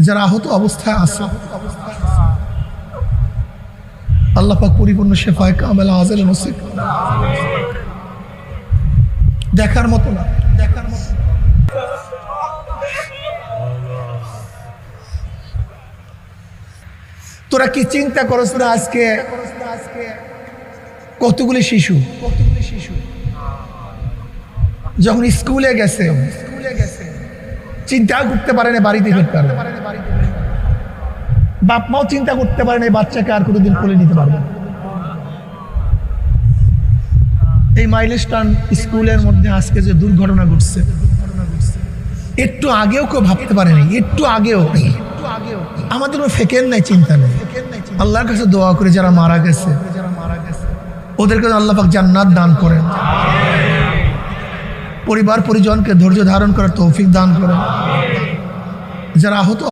যারা আহত অবস্থায় আছে, আল্লাহ পাক পরিপূর্ণ শেফায়ে কামেলা আজল নসিব। দেখার মতো না, দেখার মতো। তোরা কি চিন্তা করছ না আজকে কতগুলি শিশু যখন স্কুলে গেছে চিন্তা করতে পারে না বাড়িতে ফিরতে পারবে, বাপ মাও চিন্তা করতে পারে না এই বাচ্চাকে আর কোনোদিন কোলে নিতে পারবে। এই মাইলস্টোন স্কুলের মধ্যে আজকে যে দুর্ঘটনা ঘটছে, একটু আগেও কেউ ভাবতে পারেনি, একটু আগেও আমাদের ফেকের নাই, চিন্তা নেই। আল্লাহর কাছে দোয়া করে যারা মারা গেছে ওদেরকে আল্লাহ পাক জান্নাত দান করেন, পরিবার পরিজনকে ধৈর্য ধারণ করার তৌফিক দান করেন। যারা আহত